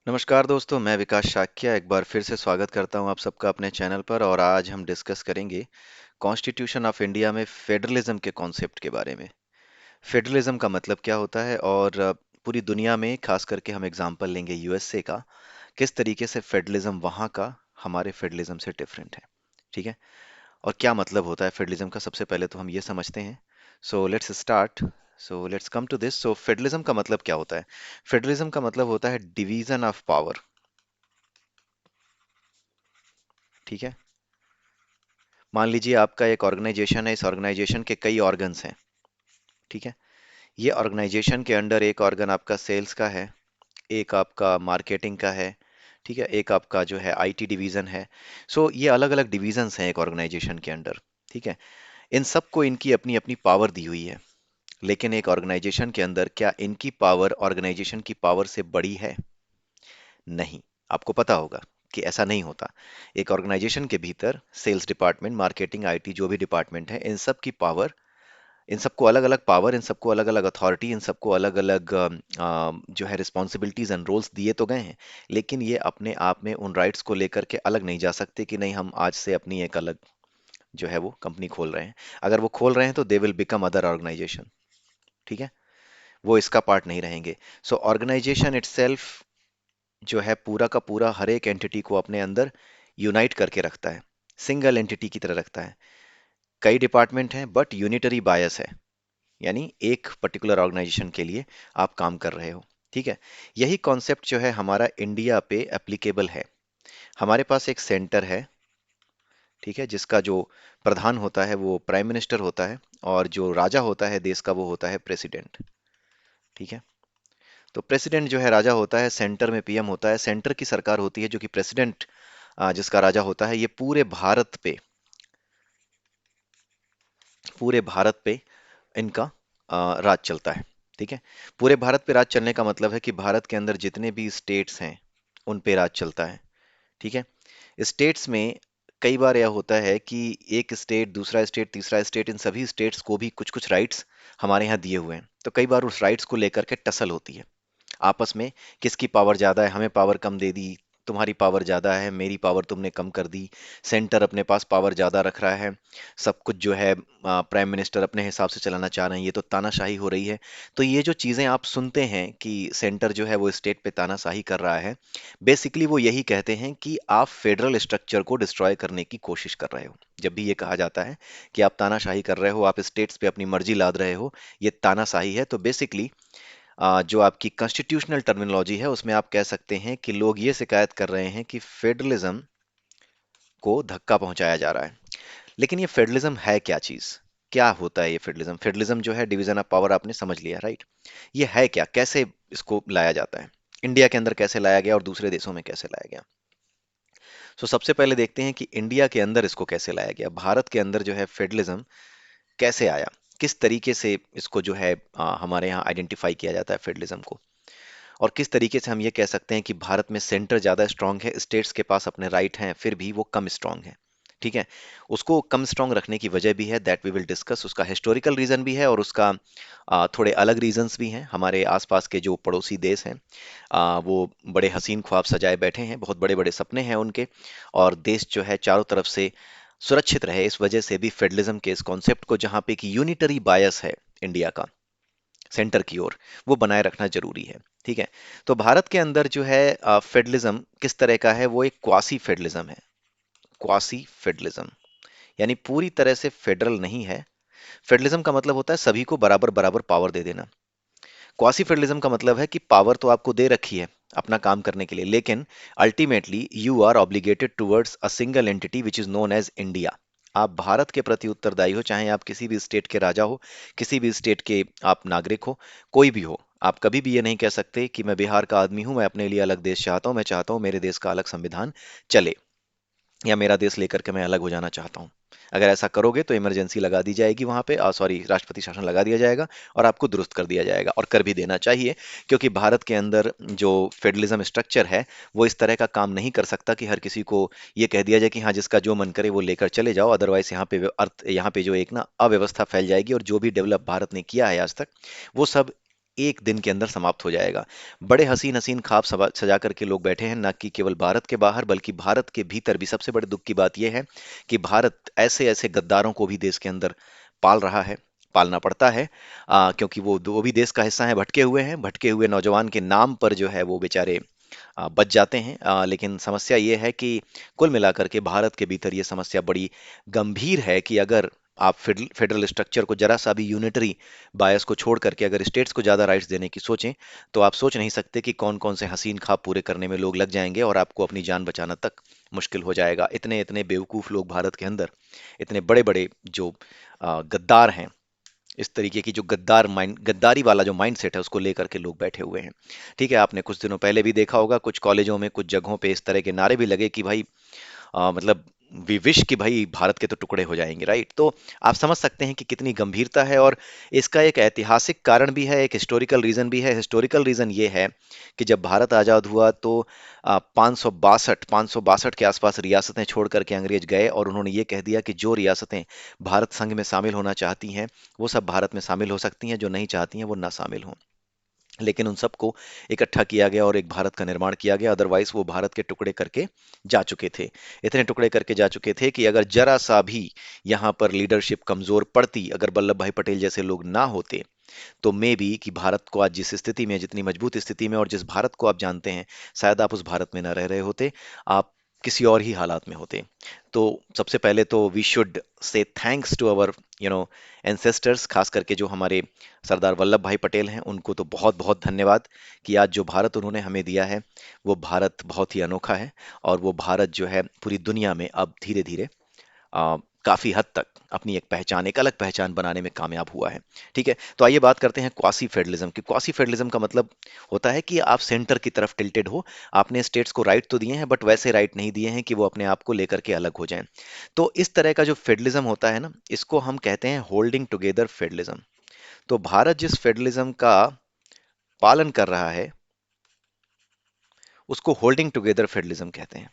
नमस्कार दोस्तों, मैं विकास शाक्य एक बार फिर से स्वागत करता हूं आप सबका अपने चैनल पर। और आज हम डिस्कस करेंगे कॉन्स्टिट्यूशन ऑफ इंडिया में फेडरलिज्म के कॉन्सेप्ट के बारे में। फेडरलिज्म का मतलब क्या होता है, और पूरी दुनिया में खास करके हम एग्जांपल लेंगे यूएसए का, किस तरीके से फेडरलिज्म वहाँ का हमारे फेडरलिज्म से डिफरेंट है। ठीक है। और क्या मतलब होता है फेडरलिज्म का, सबसे पहले तो हम ये समझते हैं। So let's start. So let's come to this. So federalism का मतलब क्या होता है? फेडरलिज्म का मतलब होता है डिवीजन ऑफ पावर। ठीक है। मान लीजिए आपका एक ऑर्गेनाइजेशन है, इस ऑर्गेनाइजेशन के कई ऑर्गन्स हैं। ठीक है। ये ऑर्गेनाइजेशन के अंडर एक ऑर्गन आपका सेल्स का है, एक आपका मार्केटिंग का है, ठीक है, एक आपका जो है आईटी डिवीजन है। सो ये अलग अलग डिवीजन्स हैं एक ऑर्गेनाइजेशन के अंडर। ठीक है। इन सबको इनकी अपनी अपनी पावर दी हुई है, लेकिन एक ऑर्गेनाइजेशन के अंदर क्या इनकी पावर ऑर्गेनाइजेशन की पावर से बड़ी है? नहीं। आपको पता होगा कि ऐसा नहीं होता। एक ऑर्गेनाइजेशन के भीतर सेल्स डिपार्टमेंट, मार्केटिंग, आईटी जो भी डिपार्टमेंट है, इन सब की पावर, इन सबको अलग अलग पावर, इन सबको अलग अलग अथॉरिटी, इन सबको अलग अलग जो है रिस्पॉन्सिबिलिटीज एंड रोल्स दिए तो गए हैं। लेकिन ये अपने आप में उन राइट्स को लेकर के अलग नहीं जा सकते कि नहीं हम आज से अपनी एक अलग जो है वो कंपनी खोल रहे हैं। अगर वो खोल रहे हैं तो they will become other organisation. ठीक है। वो इसका पार्ट नहीं रहेंगे। सो ऑर्गेनाइजेशन इटसेल्फ जो है पूरा का पूरा हर एक एंटिटी को अपने अंदर यूनाइट करके रखता है, सिंगल एंटिटी की तरह रखता है। कई डिपार्टमेंट हैं बट यूनिटरी बायस है, यानी एक पर्टिकुलर ऑर्गेनाइजेशन के लिए आप काम कर रहे हो। ठीक है। यही कॉन्सेप्ट जो है हमारा इंडिया पे एप्लीकेबल है। हमारे पास एक सेंटर है, ठीक है, जिसका जो प्रधान होता है वो प्राइम मिनिस्टर होता है, और जो राजा होता है देश का वो होता है प्रेसिडेंट। ठीक है। तो प्रेसिडेंट जो है राजा होता है, सेंटर में पीएम होता है, सेंटर की सरकार होती है जो कि प्रेसिडेंट जिसका राजा होता है। ये पूरे भारत पे इनका राज चलता है। ठीक है। पूरे भारत पे राज चलने का मतलब है कि भारत के अंदर जितने भी स्टेट्स हैं उन पे राज चलता है। ठीक है। स्टेट्स में कई बार यह होता है कि एक स्टेट, दूसरा स्टेट, तीसरा स्टेट, इन सभी स्टेट्स को भी कुछ कुछ राइट्स हमारे यहाँ दिए हुए हैं, तो कई बार उस राइट्स को लेकर के टसल होती है आपस में। किसकी पावर ज्यादा है, हमें पावर कम दे दी, तुम्हारी पावर ज्यादा है, मेरी पावर तुमने कम कर दी, सेंटर अपने पास पावर ज्यादा रख रहा है, सब कुछ जो है प्राइम मिनिस्टर अपने हिसाब से चलाना चाह रहे हैं, ये तो तानाशाही हो रही है। तो ये जो चीजें आप सुनते हैं कि सेंटर जो है वो स्टेट पे तानाशाही कर रहा है, बेसिकली वो यही कहते हैं कि आप फेडरल स्ट्रक्चर को डिस्ट्रॉय करने की कोशिश कर रहे हो। जब भी ये कहा जाता है कि आप तानाशाही कर रहे हो, आप स्टेट्स पे अपनी मर्जी लाद रहे हो, ये तानाशाही है। तो बेसिकली जो आपकी कॉन्स्टिट्यूशनल टर्मिनोलॉजी है उसमें आप कह सकते हैं कि लोग ये शिकायत कर रहे हैं कि फेडरलिज्म को धक्का पहुंचाया जा रहा है। लेकिन ये फेडरलिज्म है क्या चीज? क्या होता है ये फेडरलिज्म? फेडरलिज्म जो है डिवीजन ऑफ पावर, आपने समझ लिया, राइट? ये है क्या, कैसे इसको लाया जाता है, इंडिया के अंदर कैसे लाया गया और दूसरे देशों में कैसे लाया गया? सो सबसे पहले देखते हैं कि इंडिया के अंदर इसको कैसे लाया गया, भारत के अंदर जो है फेडरलिज्म कैसे आया, किस तरीके से इसको जो है हमारे यहाँ आइडेंटिफाई किया जाता है फेडरलिज्म को। और किस तरीके से हम ये कह सकते हैं कि भारत में सेंटर ज्यादा स्ट्रांग है, स्टेट्स के पास अपने राइट हैं फिर भी वो कम स्ट्रांग है। ठीक है। उसको कम स्ट्रांग रखने की वजह भी है, दैट वी विल डिस्कस। उसका हिस्टोरिकल रीजन भी है और उसका थोड़े अलग रीजंस भी हैं। हमारे आसपास के जो पड़ोसी देश हैं वो बड़े हसीन ख्वाब सजाए बैठे हैं, बहुत बड़े बड़े सपने हैं उनके, और देश जो है चारों तरफ से सुरक्षित रहे, इस वजह से भी फेडरलिज्म के इस कॉन्सेप्ट को, जहां पे कि यूनिटरी बायस है इंडिया का सेंटर की ओर, वो बनाए रखना जरूरी है। ठीक है। तो भारत के अंदर जो है फेडरलिज्म किस तरह का है, वो एक क्वासी फेडरलिज्म है। क्वासी फेडरलिज्म यानी पूरी तरह से फेडरल नहीं है। फेडरलिज्म का मतलब होता है सभी को बराबर बराबर पावर दे देना। क्वासी फेडरलिज्म का मतलब है कि पावर तो आपको दे रखी है अपना काम करने के लिए, लेकिन ultimately you are obligated towards a single entity which is known as India. आप भारत के प्रति उत्तरदायी हो, चाहे आप किसी भी स्टेट के राजा हो, किसी भी स्टेट के आप नागरिक हो, कोई भी हो। आप कभी भी ये नहीं कह सकते कि मैं बिहार का आदमी हूं, मैं अपने लिए अलग देश चाहता हूं, मैं चाहता हूं मेरे देश का अलग संविधान चले, या मेरा देश लेकर के मैं अलग हो जाना चाहता हूं। अगर ऐसा करोगे तो इमरजेंसी लगा दी जाएगी वहां पे, सॉरी, राष्ट्रपति शासन लगा दिया जाएगा और आपको दुरुस्त कर दिया जाएगा, और कर भी देना चाहिए। क्योंकि भारत के अंदर जो फेडरलिज्म स्ट्रक्चर है वो इस तरह का काम नहीं कर सकता कि हर किसी को ये कह दिया जाए कि हाँ जिसका जो मन करे वो लेकर चले जाओ, अदरवाइज यहाँ पे जो एक ना अव्यवस्था फैल जाएगी, और जो भी डेवलप भारत ने किया है आज तक वो सब एक दिन के अंदर समाप्त हो जाएगा। बड़े हसीन हसीन ख्वाब सजा करके लोग बैठे हैं, ना कि केवल भारत के बाहर बल्कि भारत के भीतर भी। सबसे बड़े दुख की बात यह है कि भारत ऐसे ऐसे गद्दारों को भी देश के अंदर पाल रहा है, पालना पड़ता है, क्योंकि वो भी देश का हिस्सा है। भटके हुए हैं, भटके हुए नौजवान के नाम पर जो है वो बेचारे बच जाते हैं। लेकिन समस्या ये है कि कुल मिलाकर के भारत के भीतर ये समस्या बड़ी गंभीर है कि अगर आप फेडरल स्ट्रक्चर को जरा सा भी यूनिटरी बायस को छोड़ करके अगर स्टेट्स को ज्यादा राइट्स देने की सोचें, तो आप सोच नहीं सकते कि कौन कौन से हसीन ख्वाब पूरे करने में लोग लग जाएंगे और आपको अपनी जान बचाना तक मुश्किल हो जाएगा। इतने इतने बेवकूफ लोग भारत के अंदर, इतने बड़े बड़े जो गद्दार हैं, इस तरीके की जो गद्दारी वाला जो माइंडसेट है उसको लेकर के लोग बैठे हुए हैं। ठीक है, आपने कुछ दिनों पहले भी देखा होगा कुछ कॉलेजों में कुछ जगहों पे इस तरह के नारे भी लगे कि भाई मतलब वी विश कि भाई भारत के तो टुकड़े हो जाएंगे, राइट? तो आप समझ सकते हैं कि कितनी गंभीरता है। और इसका एक ऐतिहासिक कारण भी है, एक हिस्टोरिकल रीजन भी है। हिस्टोरिकल रीजन ये है कि जब भारत आजाद हुआ तो 562 के आसपास रियासतें छोड़ करके अंग्रेज गए और उन्होंने ये कह दिया कि जो रियासतें भारत संघ में शामिल होना चाहती हैं वो सब भारत में शामिल हो सकती हैं, जो नहीं चाहती हैं वो ना शामिल हों। लेकिन उन सबको इकट्ठा किया गया और एक भारत का निर्माण किया गया, अदरवाइज वो भारत के टुकड़े करके जा चुके थे। इतने टुकड़े करके जा चुके थे कि अगर जरा सा भी यहाँ पर लीडरशिप कमजोर पड़ती, अगर वल्लभ भाई पटेल जैसे लोग ना होते, तो मे बी कि भारत को आज जिस स्थिति में, जितनी मजबूत स्थिति में और जिस भारत को आप जानते हैं, शायद आप उस भारत में ना रह रहे होते, आप किसी और ही हालात में होते। तो सबसे पहले तो we should say thanks to our ancestors, खास करके जो हमारे सरदार वल्लभ भाई पटेल हैं, उनको तो बहुत बहुत धन्यवाद कि आज जो भारत उन्होंने हमें दिया है वो भारत बहुत ही अनोखा है। और वो भारत जो है पूरी दुनिया में अब धीरे धीरे काफी हद तक अपनी एक पहचान, एक अलग पहचान बनाने में कामयाब हुआ है। ठीक है, तो आइए बात करते हैं क्वासी फेडरलिज्म की। क्वासी फेडरलिज्म का मतलब होता है कि आप सेंटर की तरफ टिल्टेड हो। आपने स्टेट्स को राइट तो दिए हैं बट वैसे राइट नहीं दिए हैं कि वो अपने आप को लेकर के अलग हो जाएं। तो इस तरह का जो फेडरलिज्म होता है ना, इसको हम कहते हैं होल्डिंग टुगेदर फेडरलिज्म। तो भारत जिस फेडरलिज्म का पालन कर रहा है उसको होल्डिंग टुगेदर फेडरलिज्म कहते हैं,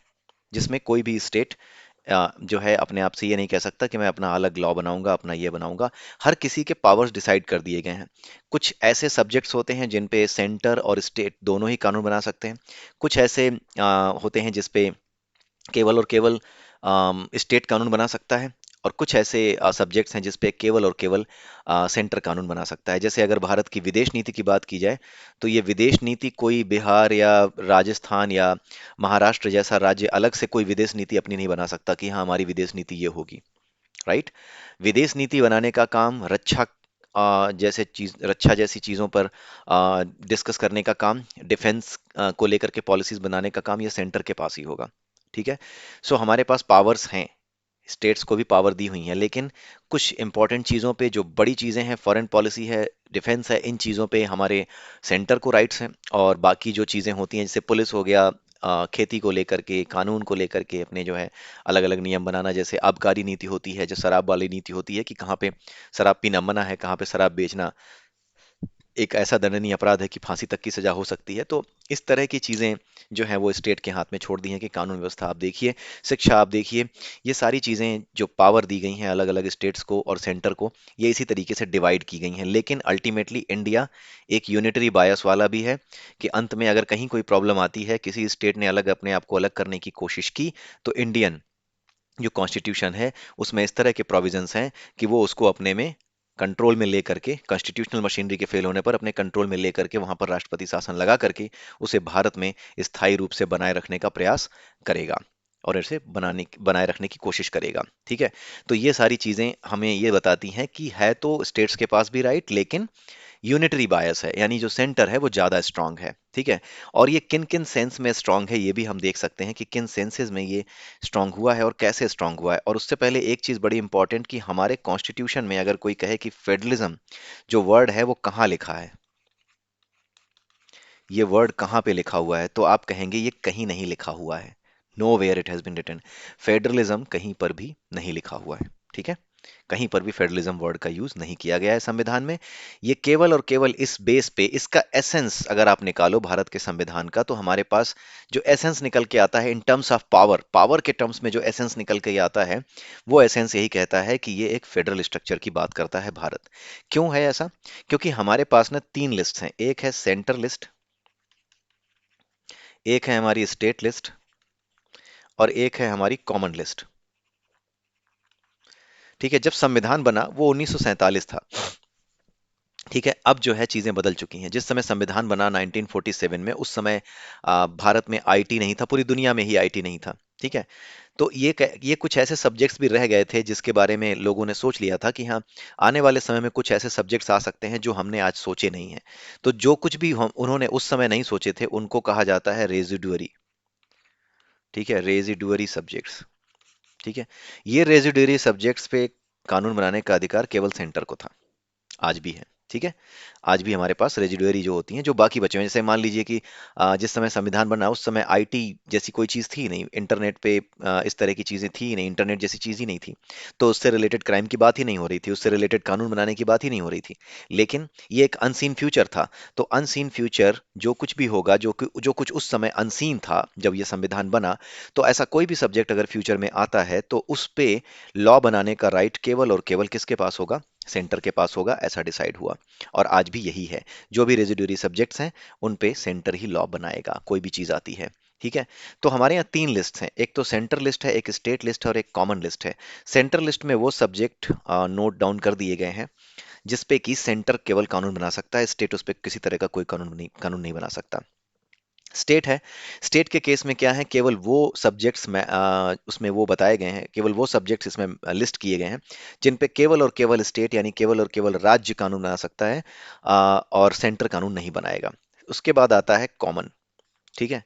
जिसमें कोई भी स्टेट जो है अपने आप से ये नहीं कह सकता कि मैं अपना अलग लॉ बनाऊंगा, अपना ये बनाऊंगा। हर किसी के पावर्स डिसाइड कर दिए गए हैं। कुछ ऐसे सब्जेक्ट्स होते हैं जिन पे सेंटर और स्टेट दोनों ही कानून बना सकते हैं। कुछ ऐसे होते हैं जिस पे केवल और केवल स्टेट कानून बना सकता है। और कुछ ऐसे सब्जेक्ट्स हैं जिस पे केवल और केवल सेंटर कानून बना सकता है। जैसे अगर भारत की विदेश नीति की बात की जाए, तो ये विदेश नीति कोई बिहार या राजस्थान या महाराष्ट्र जैसा राज्य अलग से कोई विदेश नीति अपनी नहीं बना सकता कि हाँ हमारी विदेश नीति ये होगी, राइट? विदेश नीति बनाने का काम रक्षा जैसी चीजों पर डिस्कस करने का काम, डिफेंस को लेकर के पॉलिसीज बनाने का काम ये सेंटर के पास ही होगा। ठीक है, सो हमारे पास पावर्स हैं, स्टेट्स को भी पावर दी हुई है, लेकिन कुछ इंपॉर्टेंट चीजों पे, जो बड़ी चीजें हैं, फॉरेन पॉलिसी है, डिफेंस है, इन चीजों पे हमारे सेंटर को राइट्स हैं। और बाकी जो चीजें होती हैं जैसे पुलिस हो गया, खेती को लेकर के, कानून को लेकर के अपने जो है अलग अलग नियम बनाना, जैसे आबकारी नीति होती है, जो शराब वाली नीति होती है कि कहाँ पे शराब पीना मना है, कहाँ पे शराब बेचना एक ऐसा दंडनीय अपराध है कि फांसी तक की सजा हो सकती है। तो इस तरह की चीजें जो हैं वो स्टेट के हाथ में छोड़ दी हैं कि कानून व्यवस्था आप देखिए, शिक्षा आप देखिए, ये सारी चीजें जो पावर दी गई हैं अलग अलग स्टेट्स को और सेंटर को, ये इसी तरीके से डिवाइड की गई हैं। लेकिन अल्टीमेटली इंडिया एक यूनिटरी बायस वाला भी है कि अंत में अगर कहीं कोई प्रॉब्लम आती है, किसी स्टेट ने अलग अपने आप को अलग करने की कोशिश की, तो इंडियन जो कॉन्स्टिट्यूशन है उसमें इस तरह के प्रोविजंस हैं कि वो उसको अपने में कंट्रोल में लेकर के, कॉन्स्टिट्यूशनल मशीनरी के फेल होने पर अपने कंट्रोल में लेकर के वहां पर राष्ट्रपति शासन लगा करके उसे भारत में स्थायी रूप से बनाए रखने का प्रयास करेगा और इसे बनाए रखने की कोशिश करेगा। ठीक है, तो ये सारी चीजें हमें ये बताती हैं कि है तो स्टेट्स के पास भी राइट, लेकिन यूनिटरी बायस है, यानी जो सेंटर है वो ज्यादा स्ट्रांग है। ठीक है, और ये किन किन सेंस में स्ट्रांग है ये भी हम देख सकते हैं कि किन सेंसेस में ये स्ट्रांग हुआ है और कैसे स्ट्रांग हुआ है। और उससे पहले एक चीज बड़ी इंपॉर्टेंट कि हमारे कॉन्स्टिट्यूशन में अगर कोई कहे कि फेडरलिज्म जो वर्ड है वो कहाँ लिखा है, ये वर्ड कहाँ पे लिखा हुआ है, तो आप कहेंगे ये कहीं नहीं लिखा हुआ है। Nowhere it has been written. Federalism कहीं पर भी नहीं लिखा हुआ है। ठीक है, कहीं पर भी फेडरलिज्म वर्ड का यूज नहीं किया गया है संविधान में। ये केवल और केवल इस बेस पे, इसका एसेंस अगर आप निकालो भारत के संविधान का, तो हमारे पास जो एसेंस निकल के आता है in terms of power, power के टर्म्स में जो एसेंस निकल के आता है, वो एसेंस यही कहता है कि ये एक फेडरल स्ट्रक्चर की बात करता है भारत। क्यों है ऐसा? क्योंकि हमारे पास ना तीन लिस्ट हैं, एक है सेंटर लिस्ट, एक है हमारी स्टेट लिस्ट, और एक है हमारी कॉमन लिस्ट। ठीक है, जब संविधान बना वो 1947 था। ठीक है, अब जो है चीजें बदल चुकी हैं। जिस समय संविधान बना 1947 में, उस समय भारत में आईटी नहीं था, पूरी दुनिया में ही आईटी नहीं था। ठीक है, तो ये कुछ ऐसे सब्जेक्ट्स भी रह गए थे जिसके बारे में लोगों ने सोच लिया था कि हाँ, आने वाले समय में कुछ ऐसे सब्जेक्ट्स आ सकते हैं जो हमने आज सोचे नहीं हैं। तो जो कुछ भी हम उन्होंने उस समय नहीं सोचे थे, उनको कहा जाता है रेजिडुअरी। ठीक है, रेजिडुअरी सब्जेक्ट्स। ठीक है, ये रेजिडुअरी सब्जेक्ट्स पे कानून बनाने का अधिकार केवल सेंटर को था, आज भी है। ठीक है, आज भी हमारे पास रेजिडुअरी जो होती हैं, जो बाकी बचे हुए हैं, जैसे मान लीजिए कि जिस समय संविधान बना उस समय आईटी जैसी कोई चीज थी ही नहीं, इंटरनेट पे इस तरह की चीजें थी ही नहीं, इंटरनेट जैसी चीज ही नहीं थी। तो उससे रिलेटेड क्राइम की बात ही नहीं हो रही थी, उससे रिलेटेड कानून बनाने की बात ही नहीं हो रही थी। लेकिन ये एक अनसीन फ्यूचर था। तो अनसीन फ्यूचर जो कुछ भी होगा, जो कुछ उस समय अनसीन था जब ये संविधान बना, तो ऐसा कोई भी सब्जेक्ट अगर फ्यूचर में आता है तो उस पे लॉ बनाने का राइट केवल और केवल किसके पास होगा? सेंटर के पास होगा, ऐसा डिसाइड हुआ। और आज भी यही है, जो भी रेजिडुअरी सब्जेक्ट्स हैं उन पे सेंटर ही लॉ बनाएगा, कोई भी चीज आती है। ठीक है, तो हमारे यहाँ तीन लिस्ट हैं, एक तो सेंटर लिस्ट है, एक स्टेट लिस्ट है, और एक कॉमन लिस्ट है। सेंटर लिस्ट में वो सब्जेक्ट नोट डाउन कर दिए गए हैं जिसपे कि सेंटर केवल कानून बना सकता है, स्टेट उस पे किसी तरह का कोई कानून नहीं बना सकता। स्टेट है, स्टेट के केस में क्या है, केवल वो सब्जेक्ट्स में उसमें वो बताए गए हैं, केवल वो सब्जेक्ट्स इसमें लिस्ट किए गए हैं जिन पे केवल और केवल स्टेट, यानी केवल और केवल राज्य कानून बना सकता है, और सेंटर कानून नहीं बनाएगा। उसके बाद आता है कॉमन। ठीक है,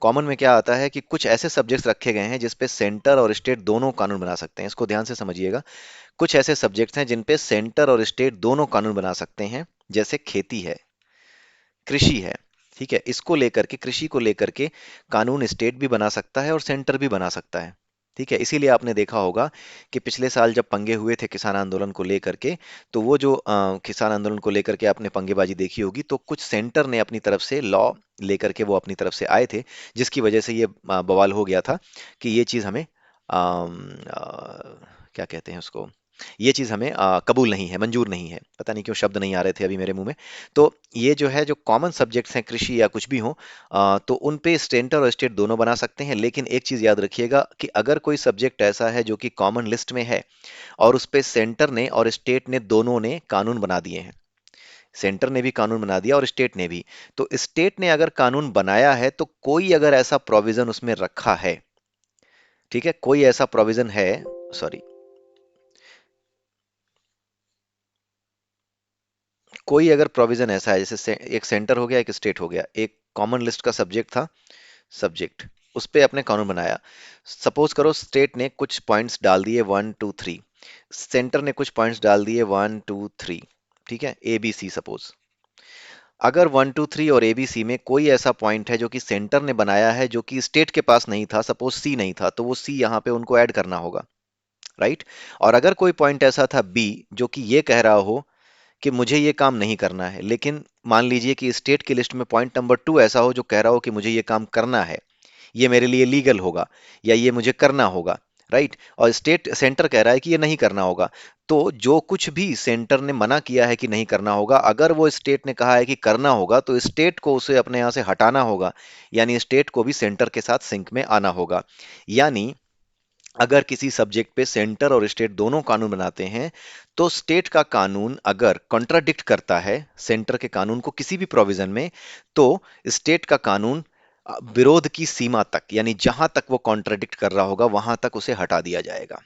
कॉमन में क्या आता है कि कुछ ऐसे सब्जेक्ट्स रखे गए हैं जिसपे सेंटर और स्टेट दोनों कानून बना सकते हैं। इसको ध्यान से समझिएगा, कुछ ऐसे सब्जेक्ट्स हैं जिन पे सेंटर और स्टेट दोनों कानून बना सकते हैं, जैसे खेती है, कृषि है। ठीक है, इसको लेकर के, कृषि को लेकर के कानून स्टेट भी बना सकता है और सेंटर भी बना सकता है। ठीक है, इसीलिए आपने देखा होगा कि पिछले साल जब पंगे हुए थे किसान आंदोलन को लेकर के, तो वो जो किसान आंदोलन को लेकर के आपने पंगेबाजी देखी होगी, तो कुछ सेंटर ने अपनी तरफ से लॉ लेकर के वो अपनी तरफ से आए थे, जिसकी वजह से ये बवाल हो गया था कि ये चीज हमें क्या कहते हैं उसको, ये चीज हमें कबूल नहीं है, मंजूर नहीं है। पता नहीं क्यों शब्द नहीं आ रहे थे अभी मेरे मुंह में। तो ये जो है, जो कॉमन सब्जेक्ट्स हैं, कृषि या कुछ भी हो, तो उन पे सेंटर और स्टेट दोनों बना सकते हैं। लेकिन एक चीज याद रखिएगा कि अगर कोई सब्जेक्ट ऐसा है जो कि कॉमन लिस्ट में है और उस पे सेंटर ने और स्टेट ने दोनों ने कानून बना दिए हैं, सेंटर ने भी कानून बना दिया और स्टेट ने भी, तो स्टेट ने अगर कानून बनाया है तो कोई अगर ऐसा प्रोविजन उसमें रखा है, ठीक है, कोई ऐसा प्रोविजन है, सॉरी, कोई अगर प्रोविजन ऐसा है, जैसे एक सेंटर हो गया, एक स्टेट हो गया, एक कॉमन लिस्ट का सब्जेक्ट था, सब्जेक्ट, उस पे अपने कानून बनाया। सपोज करो स्टेट ने कुछ पॉइंट्स डाल दिए 1 2 3, सेंटर ने कुछ पॉइंट्स डाल दिए 1 2 3, ठीक है, ए बी सी सपोज। अगर 1 2 3 और ए बी सी में कोई ऐसा पॉइंट है जो कि सेंटर ने बनाया है जो कि स्टेट के पास नहीं था, सपोज सी नहीं था, तो वो सी यहाँ पे उनको ऐड करना होगा, राइट। और अगर कोई पॉइंट ऐसा था बी जो कि ये कह रहा हो कि मुझे ये काम नहीं करना है, लेकिन मान लीजिए कि स्टेट की लिस्ट में पॉइंट नंबर 2 ऐसा हो जो कह रहा हो कि मुझे ये काम करना है, ये मेरे लिए लीगल होगा, या ये मुझे करना होगा, राइट, और स्टेट सेंटर कह रहा है कि ये नहीं करना होगा, तो जो कुछ भी सेंटर ने मना किया है कि नहीं करना होगा, अगर वो स्टेट ने कहा है कि करना होगा, तो स्टेट को उसे अपने यहाँ से हटाना होगा, यानी स्टेट को भी सेंटर के साथ सिंक में आना होगा। यानी अगर किसी सब्जेक्ट पे सेंटर और स्टेट दोनों कानून बनाते हैं, तो स्टेट का कानून अगर कॉन्ट्राडिक्ट करता है सेंटर के कानून को किसी भी प्रोविजन में, तो स्टेट का कानून विरोध की सीमा तक, यानी जहां तक वो कॉन्ट्राडिक्ट कर रहा होगा वहां तक उसे हटा दिया जाएगा।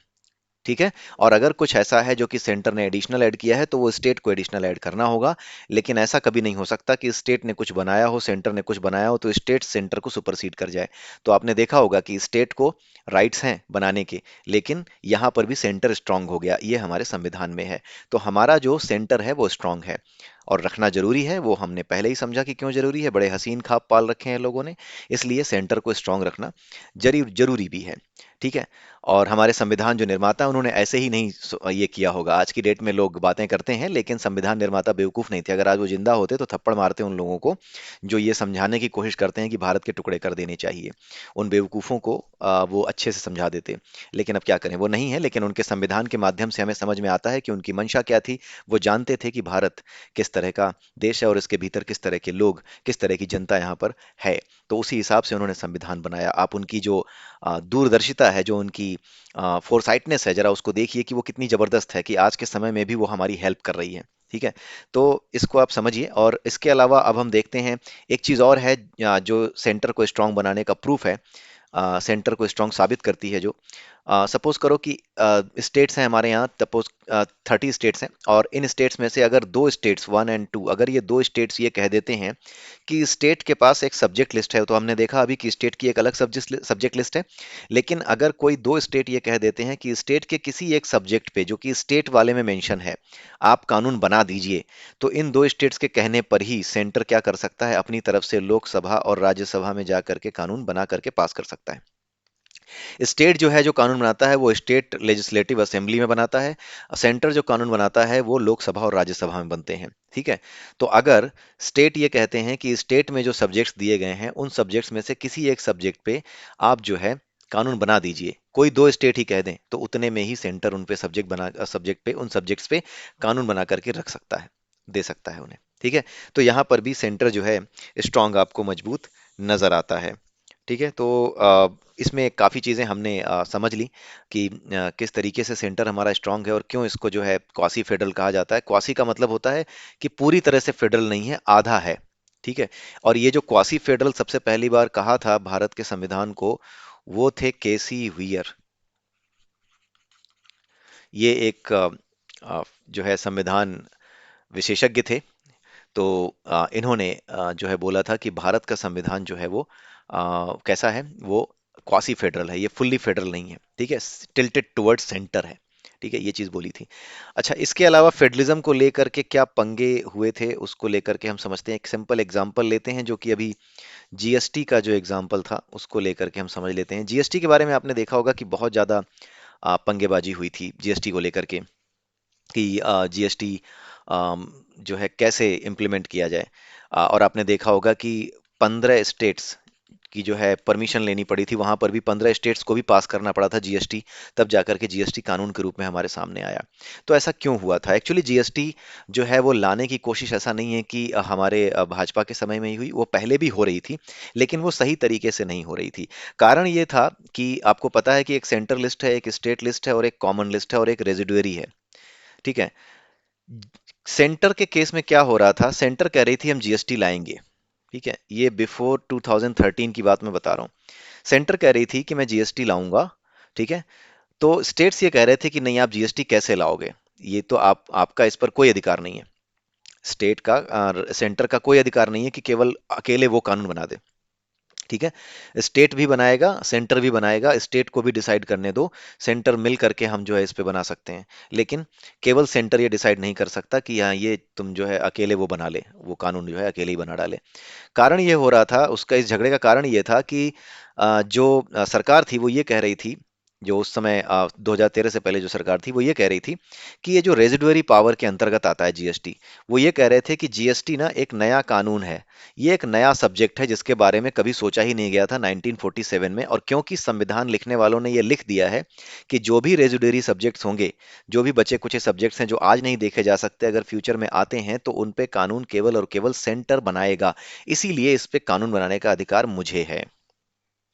ठीक है, और अगर कुछ ऐसा है जो कि सेंटर ने एडिशनल ऐड किया है, तो वो स्टेट को एडिशनल ऐड करना होगा। लेकिन ऐसा कभी नहीं हो सकता कि स्टेट ने कुछ बनाया हो, सेंटर ने कुछ बनाया हो, तो स्टेट सेंटर को सुपरसीड कर जाए। तो आपने देखा होगा कि स्टेट को राइट्स हैं बनाने के, लेकिन यहां पर भी सेंटर स्ट्रांग हो गया, ये हमारे संविधान में है। तो हमारा जो सेंटर है वो स्ट्रांग है और रखना जरूरी है, वो हमने पहले ही समझा कि क्यों जरूरी है, बड़े हसीन ख्वाब पाल रखे हैं लोगों ने, इसलिए सेंटर को स्ट्रांग रखना जरूरी जरूरी भी है। ठीक है, और हमारे संविधान जो निर्माता उन्होंने ऐसे ही नहीं ये किया होगा। आज की डेट में लोग बातें करते हैं, लेकिन संविधान निर्माता बेवकूफ नहीं थे। अगर आज वो जिंदा होते तो थप्पड़ मारते उन लोगों को जो ये समझाने की कोशिश करते हैं कि भारत के टुकड़े कर देने चाहिए। उन बेवकूफों को वो अच्छे से समझा देते। लेकिन अब क्या करें, वो नहीं है, लेकिन उनके संविधान के माध्यम से हमें समझ में आता है कि उनकी मंशा क्या थी। वो जानते थे कि भारत किस तरह का देश है और इसके भीतर किस तरह के लोग, किस तरह की जनता यहाँ पर है। तो उसी हिसाब से उन्होंने संविधान बनाया। आप उनकी जो दूरदर्शिता है, जो उनकी फोरसाइटनेस है, जरा उसको देखिए कि वो कितनी जबरदस्त है कि आज के समय में भी वो हमारी हेल्प कर रही है। ठीक है, तो इसको आप समझिए। और इसके अलावा अब हम देखते हैं एक चीज और है जो सेंटर को स्ट्रांग बनाने का प्रूफ है, सेंटर को स्ट्रांग साबित करती है। जो सपोज करो कि स्टेट्स हैं हमारे यहाँ, सपोज 30 स्टेट्स हैं, और इन स्टेट्स में से अगर दो स्टेट्स 1 और 2, अगर ये दो स्टेट्स ये कह देते हैं कि स्टेट के पास एक सब्जेक्ट लिस्ट है, तो हमने देखा अभी कि स्टेट की एक अलग सब्जेक्ट लिस्ट है। लेकिन अगर कोई दो स्टेट ये कह देते हैं कि स्टेट के किसी एक सब्जेक्ट पे जो कि स्टेट वाले में मेंशन है, आप कानून बना दीजिए, तो इन दो स्टेट्स के कहने पर ही सेंटर क्या कर सकता है, अपनी तरफ से लोकसभा और राज्यसभा में जा करके कानून बना करके पास कर सकता है। स्टेट जो है जो कानून बनाता है वो स्टेट लेजिस्लेटिव असेंबली में बनाता है। सेंटर जो कानून बनाता है वो लोकसभा और राज्यसभा में बनते हैं। ठीक है, तो अगर स्टेट ये कहते हैं कि स्टेट में जो सब्जेक्ट्स दिए गए हैं उन सब्जेक्ट्स में से किसी एक सब्जेक्ट पे आप जो है कानून बना दीजिए, कोई दो स्टेट ही कह दें, तो उतने में ही सेंटर उन पे सब्जेक्ट पे, उन सब्जेक्ट्स पे कानून बना करके रख सकता है, दे सकता है उन्हें। ठीक है, तो यहाँ पर भी सेंटर जो है स्ट्रांग आपको मजबूत नजर आता है। ठीक है, तो इसमें काफ़ी चीज़ें हमने समझ ली कि किस तरीके से सेंटर हमारा स्ट्रांग है और क्यों इसको जो है क्वासी फेडरल कहा जाता है। क्वासी का मतलब होता है कि पूरी तरह से फेडरल नहीं है, आधा है। ठीक है, और ये जो क्वासी फेडरल सबसे पहली बार कहा था भारत के संविधान को, वो थे केसी व्हीयर। ये एक जो है संविधान विशेषज्ञ थे। तो इन्होंने जो है बोला था कि भारत का संविधान जो है वो कैसा है, वो क्वासी फेडरल है, ये फुल्ली फेडरल नहीं है। ठीक है, टिल्टेड टुवर्ड्स सेंटर है। ठीक है, ये चीज बोली थी। अच्छा, इसके अलावा फेडरलिज्म को लेकर के क्या पंगे हुए थे उसको लेकर के हम समझते हैं। एक सिंपल एग्जांपल लेते हैं, जो कि अभी जीएसटी का जो एग्जांपल था उसको लेकर के हम समझ लेते हैं। जीएसटी के बारे में आपने देखा होगा कि बहुत ज्यादा पंगेबाजी हुई थी जीएसटी को लेकर के, कि जीएसटी जो है कैसे इम्प्लीमेंट किया जाए। और आपने देखा होगा कि 15 स्टेट्स की जो है परमिशन लेनी पड़ी थी, वहां पर भी 15 स्टेट्स को भी पास करना पड़ा था जीएसटी, तब जाकर के जीएसटी कानून के रूप में हमारे सामने आया। तो ऐसा क्यों हुआ था? एक्चुअली जीएसटी जो है वो लाने की कोशिश ऐसा नहीं है कि हमारे भाजपा के समय में ही हुई, वो पहले भी हो रही थी, लेकिन वो सही तरीके से नहीं हो रही थी। कारण ये था कि आपको पता है कि एक सेंटर लिस्ट है, एक स्टेट लिस्ट है, और एक कॉमन लिस्ट है, और एक रेजिडुअरी है। ठीक है, सेंटर के केस में क्या हो रहा था, सेंटर कह रही थी हम जीएसटी लाएंगे। ठीक है, ये बिफोर 2013 की बात मैं बता रहा हूँ। सेंटर कह रही थी कि मैं जीएसटी लाऊंगा। ठीक है, तो स्टेट्स ये कह रहे थे कि नहीं, आप जीएसटी कैसे लाओगे, ये तो आपका इस पर कोई अधिकार नहीं है। स्टेट का सेंटर का कोई अधिकार नहीं है कि केवल अकेले वो कानून बना दे। ठीक है, स्टेट भी बनाएगा, सेंटर भी बनाएगा, स्टेट को भी डिसाइड करने दो, सेंटर मिल करके हम जो है इस पे बना सकते हैं। लेकिन केवल सेंटर ये डिसाइड नहीं कर सकता कि हाँ ये तुम जो है अकेले वो बना ले, वो कानून जो है अकेले ही बना डाले। कारण ये हो रहा था, उसका इस झगड़े का कारण ये था कि जो सरकार थी वो ये कह रही थी, जो उस समय 2013 से पहले जो सरकार थी वो ये कह रही थी कि ये जो रेजिडुअरी पावर के अंतर्गत आता है जीएसटी, वो ये कह रहे थे कि जीएसटी ना एक नया कानून है, ये एक नया सब्जेक्ट है जिसके बारे में कभी सोचा ही नहीं गया था 1947 में। और क्योंकि संविधान लिखने वालों ने ये लिख दिया है कि जो भी रेजिडुअरी सब्जेक्ट्स होंगे, जो भी बचे कुछ सब्जेक्ट्स हैं जो आज नहीं देखे जा सकते, अगर फ्यूचर में आते हैं तो उन पे कानून केवल और केवल सेंटर बनाएगा, इसीलिए इस पे कानून बनाने का अधिकार मुझे है।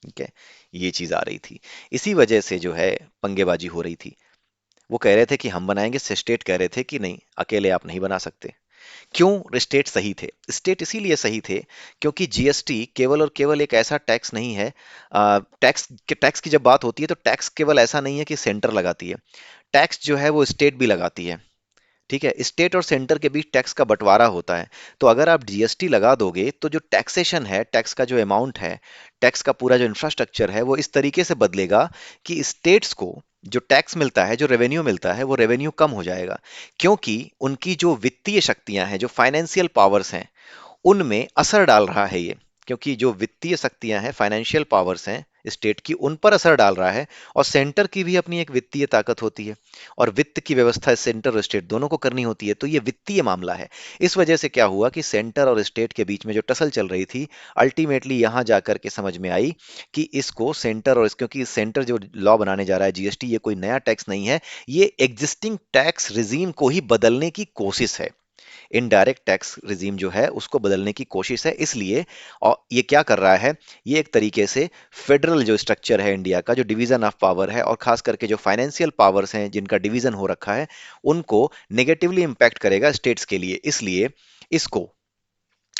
ठीक है, ये चीज आ रही थी, इसी वजह से जो है पंगेबाजी हो रही थी। वो कह रहे थे कि हम बनाएंगे, स्टेट कह रहे थे कि नहीं, अकेले आप नहीं बना सकते। क्यों स्टेट सही थे? स्टेट इसीलिए सही थे क्योंकि जीएसटी केवल और केवल एक ऐसा टैक्स नहीं है। टैक्स की जब बात होती है तो टैक्स केवल ऐसा नहीं है कि सेंटर लगाती है, टैक्स जो है वो स्टेट भी लगाती है। ठीक है, स्टेट और सेंटर के बीच टैक्स का बंटवारा होता है। तो अगर आप जीएसटी लगा दोगे तो जो टैक्सेशन है, टैक्स का जो अमाउंट है, टैक्स का पूरा जो इंफ्रास्ट्रक्चर है, वो इस तरीके से बदलेगा कि स्टेट्स को जो टैक्स मिलता है, जो रेवेन्यू मिलता है, वो रेवेन्यू कम हो जाएगा। क्योंकि उनकी जो वित्तीय शक्तियां हैं, जो फाइनेंशियल पावर्स हैं, उनमें असर डाल रहा है ये। क्योंकि जो वित्तीय शक्तियां हैं, फाइनेंशियल पावर्स हैं स्टेट की, उन पर असर डाल रहा है। और सेंटर की भी अपनी एक वित्तीय ताकत होती है, और वित्त की व्यवस्था सेंटर और स्टेट दोनों को करनी होती है, तो ये वित्तीय मामला है। इस वजह से क्या हुआ कि सेंटर और स्टेट के बीच में जो टसल चल रही थी, अल्टीमेटली यहां जाकर के समझ में आई कि इसको सेंटर, और क्योंकि सेंटर जो लॉ बनाने जा रहा है जीएसटी, ये कोई नया टैक्स नहीं है, ये एग्जिस्टिंग टैक्स रिजीम को ही बदलने की कोशिश है। इनडायरेक्ट टैक्स रिजीम जो है उसको बदलने की कोशिश है, इसलिए। और ये क्या कर रहा है, ये एक तरीके से फेडरल जो स्ट्रक्चर है इंडिया का, जो डिवीजन ऑफ पावर है, और खास करके जो फाइनेंशियल पावर्स हैं जिनका डिवीजन हो रखा है, उनको नेगेटिवली इंपैक्ट करेगा स्टेट्स के लिए। इसलिए इसको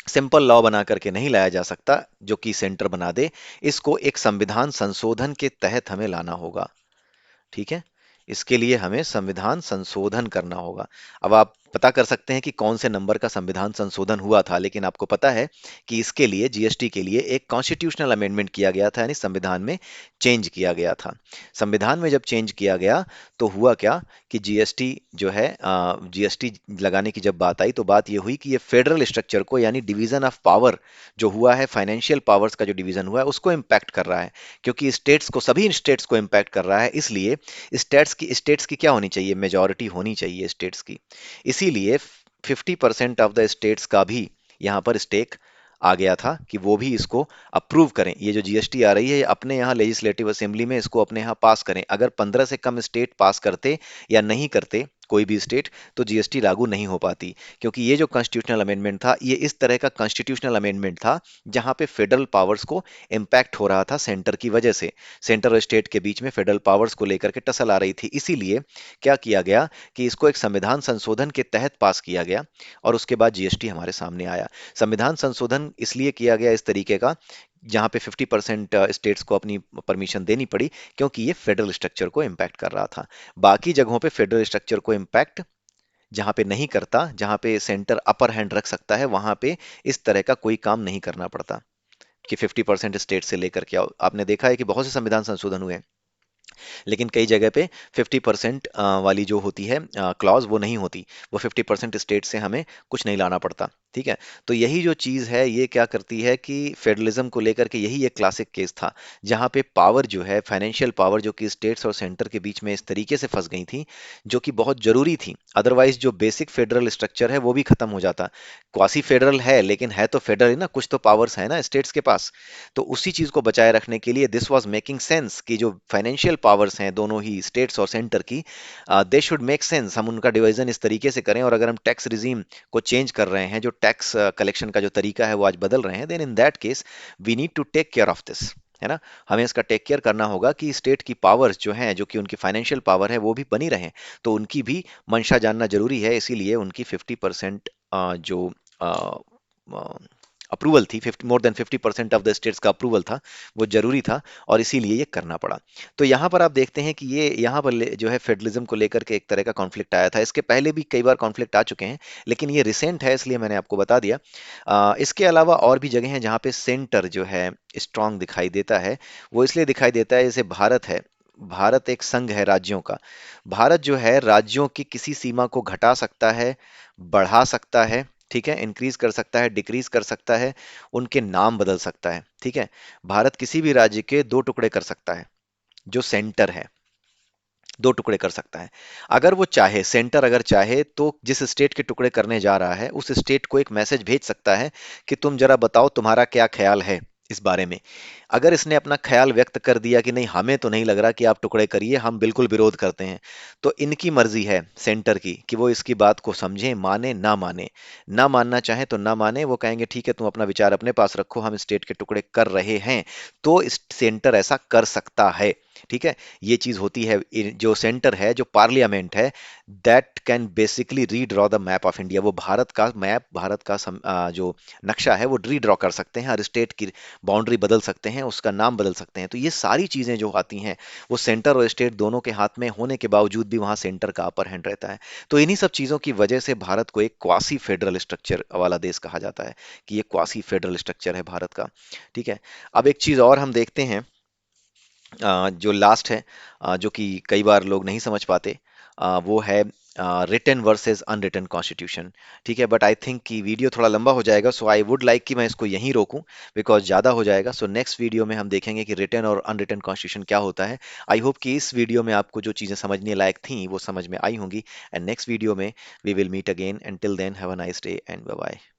सिंपल लॉ बना करके नहीं लाया जा सकता जो कि सेंटर बना दे, इसको एक संविधान संशोधन के तहत हमें लाना होगा। ठीक है, इसके लिए हमें संविधान संशोधन करना होगा। अब आप पता कर सकते हैं कि कौन से नंबर का संविधान संशोधन हुआ था, लेकिन आपको पता है कि इसके लिए, जीएसटी के लिए, एक कॉन्स्टिट्यूशनल अमेंडमेंट किया गया था, यानी संविधान में चेंज किया गया था। संविधान में जब चेंज किया गया तो हुआ क्या कि जीएसटी जो है, जीएसटी लगाने की जब बात आई तो बात ये हुई कि ये फेडरल स्ट्रक्चर को, यानी डिवीजन ऑफ पावर जो हुआ है, फाइनेंशियल पावर्स का जो डिवीजन हुआ है, उसको इम्पैक्ट कर रहा है। क्योंकि स्टेट्स को, सभी स्टेट्स को इम्पैक्ट कर रहा है, इसलिए स्टेट्स की क्या होनी चाहिए, मेजॉरिटी होनी चाहिए स्टेट्स की। इसीलिए 50% ऑफ द स्टेट्स का भी यहाँ पर स्टेक आ गया था कि वो भी इसको अप्रूव करें। ये जो जीएसटी आ रही है, ये अपने यहाँ लेजिस्लेटिव असेंबली में इसको अपने यहाँ पास करें। अगर 15 से कम स्टेट पास करते या नहीं करते, कोई भी स्टेट, तो जीएसटी लागू नहीं हो पाती। क्योंकि ये जो कॉन्स्टिट्यूशनल अमेंडमेंट था, ये इस तरह का कॉन्स्टिट्यूशनल अमेंडमेंट था जहां पे फेडरल पावर्स को इम्पैक्ट हो रहा था सेंटर की वजह से। सेंटर और स्टेट के बीच में फेडरल पावर्स को लेकर के टसल आ रही थी, इसीलिए क्या किया गया कि इसको एक संविधान संशोधन के तहत पास किया गया, और उसके बाद जीएसटी हमारे सामने आया। संविधान संशोधन इसलिए किया गया इस तरीके का, जहां पे 50% स्टेट्स को अपनी परमिशन देनी पड़ी, क्योंकि ये फेडरल स्ट्रक्चर को इम्पैक्ट कर रहा था। बाकी जगहों पे फेडरल स्ट्रक्चर को इम्पैक्ट जहां पे नहीं करता, जहां पे सेंटर अपर हैंड रख सकता है, वहां पे इस तरह का कोई काम नहीं करना पड़ता कि 50% स्टेट से लेकर के आओ। आपने देखा है कि बहुत से संविधान संशोधन हुए हैं, लेकिन कई जगह पे 50% वाली जो होती है क्लॉज, वो नहीं होती। वो 50% स्टेट से हमें कुछ नहीं लाना पड़ता। ठीक है, तो यही जो चीज़ है, ये क्या करती है कि फेडरलिज्म को लेकर के यही एक क्लासिक केस था, जहाँ पे पावर जो है, फाइनेंशियल पावर, जो कि स्टेट्स और सेंटर के बीच में इस तरीके से फंस गई थी, जो कि बहुत जरूरी थी। अदरवाइज जो बेसिक फेडरल स्ट्रक्चर है वो भी खत्म हो जाता। क्वासी फेडरल है, लेकिन है तो फेडरल ही ना, कुछ तो पावर्स है ना स्टेट्स के पास। तो उसी चीज को बचाए रखने के लिए दिस वाज मेकिंग सेंस कि जो फाइनेंशियल पावर्स हैं दोनों ही स्टेट्स और सेंटर की, दे शुड मेक सेंस, हम उनका डिवीजन इस तरीके से करें। और अगर हम टैक्स रिजीम को चेंज कर रहे हैं, जो टैक्स कलेक्शन का जो तरीका है वो आज बदल रहे हैं, then in that case we need to take care of this, है ना। हमें इसका टेक केयर करना होगा कि स्टेट की पावर्स जो हैं, जो कि उनकी फाइनेंशियल पावर है, वो भी बनी रहें। तो उनकी भी मंशा जानना जरूरी है, इसीलिए उनकी 50% जो अप्रूवल थी, 50, more than 50% of the states का अप्रूवल था, वो जरूरी था, और इसीलिए ये करना पड़ा। तो यहाँ पर आप देखते हैं कि ये यहाँ पर जो है फेडरलिज्म को लेकर के एक तरह का कॉन्फ्लिक्ट आया था। इसके पहले भी कई बार कॉन्फ्लिक्ट आ चुके हैं, लेकिन ये रिसेंट है, इसलिए मैंने आपको बता दिया। इसके अलावा और भी जगह हैं जहाँ पे सेंटर जो है स्ट्रांग दिखाई देता है। वो इसलिए दिखाई देता है, जैसे भारत है। भारत एक संघ है राज्यों का। भारत जो है राज्यों की किसी सीमा को घटा सकता है, बढ़ा सकता है, ठीक है, इंक्रीज कर सकता है, डिक्रीज कर सकता है, उनके नाम बदल सकता है। ठीक है, भारत किसी भी राज्य के दो टुकड़े कर सकता है, जो सेंटर है, दो टुकड़े कर सकता है। अगर वो चाहे, सेंटर अगर चाहे, तो जिस स्टेट के टुकड़े करने जा रहा है, उस स्टेट को एक मैसेज भेज सकता है कि तुम जरा बताओ तुम्हारा क्या ख्याल है इस बारे में। अगर इसने अपना ख्याल व्यक्त कर दिया कि नहीं, हमें तो नहीं लग रहा कि आप टुकड़े करिए, हम बिल्कुल विरोध करते हैं, तो इनकी मर्जी है सेंटर की कि वो इसकी बात को समझें, माने ना माने। ना मानना चाहे तो ना माने, वो कहेंगे ठीक है, तुम अपना विचार अपने पास रखो, हम स्टेट के टुकड़े कर रहे हैं। तो सेंटर ऐसा कर सकता है। ठीक है, ये चीज होती है। जो सेंटर है, जो पार्लियामेंट है, that can basically redraw the map of India. वो भारत का मैप, भारत का जो नक्शा है, वो रीड्रॉ कर सकते हैं, हर स्टेट की बाउंड्री बदल सकते हैं, उसका नाम बदल सकते हैं। तो ये सारी चीजें जो आती हैं, वो सेंटर और स्टेट दोनों के हाथ में होने के बावजूद भी वहां सेंटर का अपर हैंड रहता है। तो इन्हीं सब चीजों की वजह से भारत को एक क्वासी फेडरल स्ट्रक्चर वाला देश कहा जाता है, कि ये क्वासी फेडरल स्ट्रक्चर है भारत का। ठीक है, अब एक चीज और हम देखते हैं, जो लास्ट है, जो कि कई बार लोग नहीं समझ पाते, वो है रिटन वर्सेस अनरिटन कॉन्स्टिट्यूशन। ठीक है, बट आई थिंक कि वीडियो थोड़ा लंबा हो जाएगा, सो आई वुड लाइक कि मैं इसको यहीं रोकूं, बिकॉज ज़्यादा हो जाएगा। सो नेक्स्ट वीडियो में हम देखेंगे कि रिटन और अनरिटन कॉन्स्टिट्यूशन क्या होता है। आई होप कि इस वीडियो में आपको जो चीज़ें समझने लायक थी वो समझ में आई होंगी। एंड नेक्स्ट वीडियो में we will meet again, and till then have a nice day and bye bye.